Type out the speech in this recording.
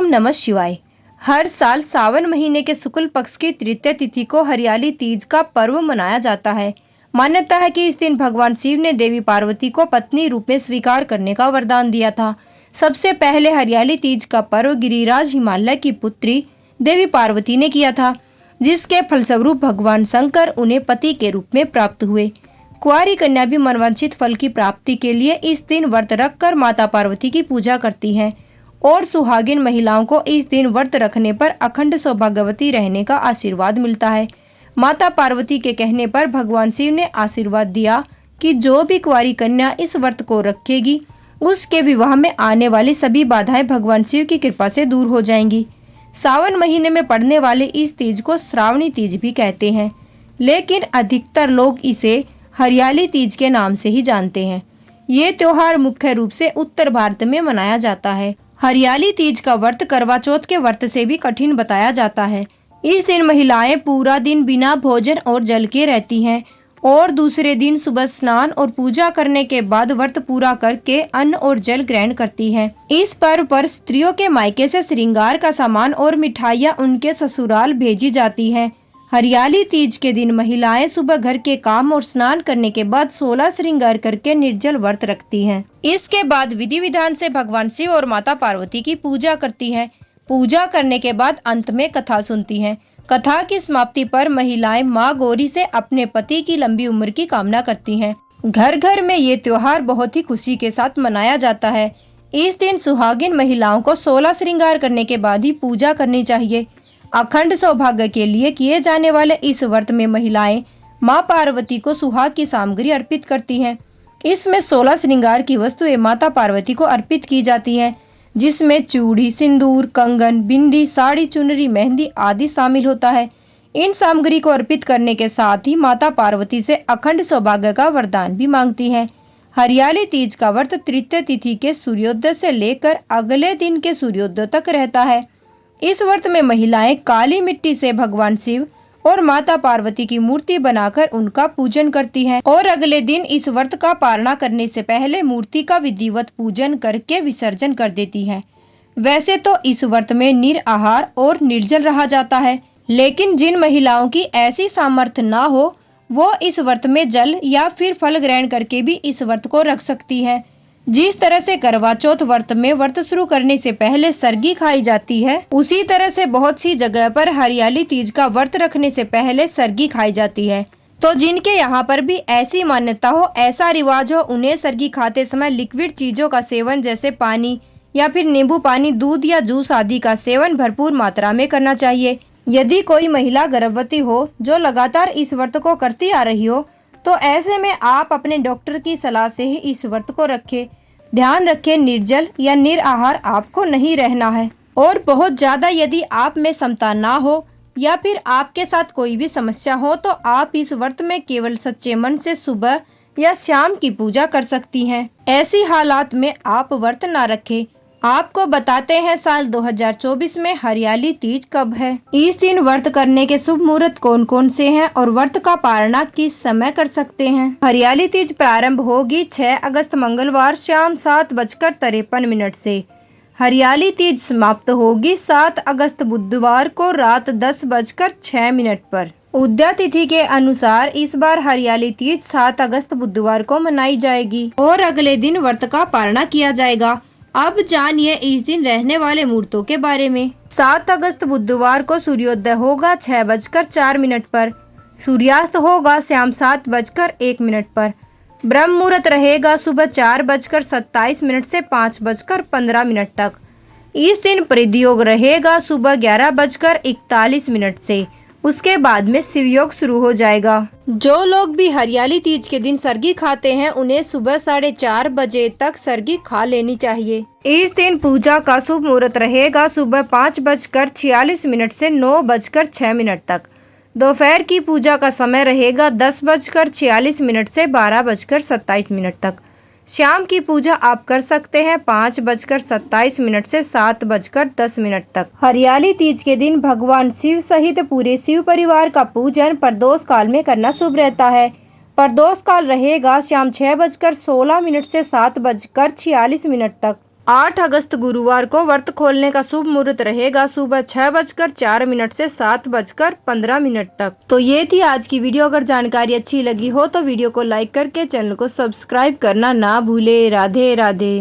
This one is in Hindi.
नमः शिवाय। हर साल सावन महीने के शुक्ल पक्ष की तृतीय तिथि को हरियाली तीज का पर्व मनाया जाता है। मान्यता है कि इस दिन भगवान शिव ने देवी पार्वती को पत्नी रूप में स्वीकार करने का वरदान दिया था। सबसे पहले हरियाली तीज का पर्व गिरिराज हिमालय की पुत्री देवी पार्वती ने किया था, जिसके फलस्वरूप भगवान शंकर उन्हें पति के रूप में प्राप्त हुए। कुंवारी कन्या भी मनवांछित फल की प्राप्ति के लिए इस दिन व्रत रखकर माता पार्वती की पूजा करती हैं और सुहागिन महिलाओं को इस दिन व्रत रखने पर अखंड सौभाग्यवती रहने का आशीर्वाद मिलता है। माता पार्वती के कहने पर भगवान शिव ने आशीर्वाद दिया कि जो भी कुंवारी कन्या इस व्रत को रखेगी उसके विवाह में आने वाली सभी बाधाएं भगवान शिव की कृपा से दूर हो जाएंगी। सावन महीने में पड़ने वाले इस तीज को श्रावणी तीज भी कहते हैं, लेकिन अधिकतर लोग इसे हरियाली तीज के नाम से ही जानते हैं। ये त्योहार मुख्य रूप से उत्तर भारत में मनाया जाता है। हरियाली तीज का व्रत करवा चौथ के व्रत से भी कठिन बताया जाता है। इस दिन महिलाएं पूरा दिन बिना भोजन और जल के रहती हैं और दूसरे दिन सुबह स्नान और पूजा करने के बाद व्रत पूरा करके अन्न और जल ग्रहण करती हैं। इस पर्व पर स्त्रियों के मायके से श्रृंगार का सामान और मिठाइयाँ उनके ससुराल भेजी जाती हैं। हरियाली तीज के दिन महिलाएं सुबह घर के काम और स्नान करने के बाद 16 श्रृंगार करके निर्जल व्रत रखती हैं। इसके बाद विधि विधान से भगवान शिव और माता पार्वती की पूजा करती हैं। पूजा करने के बाद अंत में कथा सुनती हैं। कथा की समाप्ति पर महिलाएं माँ गौरी से अपने पति की लंबी उम्र की कामना करती हैं। घर घर में ये त्योहार बहुत ही खुशी के साथ मनाया जाता है। इस दिन सुहागिन महिलाओं को 16 श्रृंगार करने के बाद ही पूजा करनी चाहिए। अखंड सौभाग्य के लिए किए जाने वाले इस व्रत में महिलाएं मां पार्वती को सुहाग की सामग्री अर्पित करती हैं। इसमें 16 श्रृंगार की वस्तुएं माता पार्वती को अर्पित की जाती हैं, जिसमें चूड़ी, सिंदूर, कंगन, बिंदी, साड़ी, चुनरी, मेहंदी आदि शामिल होता है। इन सामग्री को अर्पित करने के साथ ही माता पार्वती से अखंड सौभाग्य का वरदान भी मांगती हैं। हरियाली तीज का व्रत तृतीय तिथि के सूर्योदय से लेकर अगले दिन के सूर्योदय तक रहता है। इस व्रत में महिलाएं काली मिट्टी से भगवान शिव और माता पार्वती की मूर्ति बनाकर उनका पूजन करती हैं और अगले दिन इस व्रत का पारणा करने से पहले मूर्ति का विधिवत पूजन करके विसर्जन कर देती हैं। वैसे तो इस व्रत में निराहार और निर्जल रहा जाता है, लेकिन जिन महिलाओं की ऐसी सामर्थ्य ना हो वो इस व्रत में जल या फिर फल ग्रहण करके भी इस व्रत को रख सकती है। जिस तरह से करवा चौथ व्रत में व्रत शुरू करने से पहले सरगी खाई जाती है, उसी तरह से बहुत सी जगह पर हरियाली तीज का व्रत रखने से पहले सरगी खाई जाती है। तो जिनके यहाँ पर भी ऐसी मान्यता हो, ऐसा रिवाज हो, उन्हें सरगी खाते समय लिक्विड चीजों का सेवन जैसे पानी या फिर नींबू पानी, दूध या जूस आदि का सेवन भरपूर मात्रा में करना चाहिए। यदि कोई महिला गर्भवती हो जो लगातार इस व्रत को करती आ रही हो, तो ऐसे में आप अपने डॉक्टर की सलाह से ही इस व्रत को रखें। ध्यान रखें, निर्जल या निराहार आपको नहीं रहना है। और बहुत ज़्यादा यदि आप में क्षमता ना हो या फिर आपके साथ कोई भी समस्या हो तो आप इस व्रत में केवल सच्चे मन से सुबह या शाम की पूजा कर सकती हैं। ऐसी हालात में आप व्रत ना रखें। आपको बताते हैं साल 2024 में हरियाली तीज कब है। इस दिन व्रत करने के शुभ मुहूर्त कौन कौन से हैं और व्रत का पारणा किस समय कर सकते हैं। हरियाली तीज प्रारंभ होगी 6 अगस्त मंगलवार शाम 7:53 से। हरियाली तीज समाप्त होगी 7 अगस्त बुधवार को रात 10:06 पर। उदया तिथि के अनुसार इस बार हरियाली तीज 7 अगस्त बुधवार को मनाई जाएगी और अगले दिन व्रत का पारणा किया जाएगा। अब जानिए इस दिन रहने वाले मुहूर्तों के बारे में। 7 अगस्त बुधवार को सूर्योदय होगा 6:04 पर। सूर्यास्त होगा शाम 7:01 पर। ब्रह्म मुहूर्त रहेगा सुबह 4:27 से 5:15 तक। इस दिन परिधयोग रहेगा सुबह 11:41 से। उसके बाद में शिवयोग शुरू हो जाएगा। जो लोग भी हरियाली तीज के दिन सरगी खाते हैं उन्हें सुबह 4:30 बजे तक सरगी खा लेनी चाहिए। इस दिन पूजा का शुभ मुहूर्त रहेगा सुबह 5:46 से 9:06 तक। दोपहर की पूजा का समय रहेगा 10:46 से 12:27 तक। शाम की पूजा आप कर सकते हैं 5:27 से 7:10 तक। हरियाली तीज के दिन भगवान शिव सहित पूरे शिव परिवार का पूजन प्रदोष काल में करना शुभ रहता है। प्रदोष काल रहेगा शाम 6:16 से 7:46 तक। 8 अगस्त गुरुवार को व्रत खोलने का शुभ मुहूर्त रहेगा सुबह 6:04 से 7:15 तक। तो ये थी आज की वीडियो। अगर जानकारी अच्छी लगी हो तो वीडियो को लाइक करके चैनल को सब्सक्राइब करना ना भूले। राधे राधे।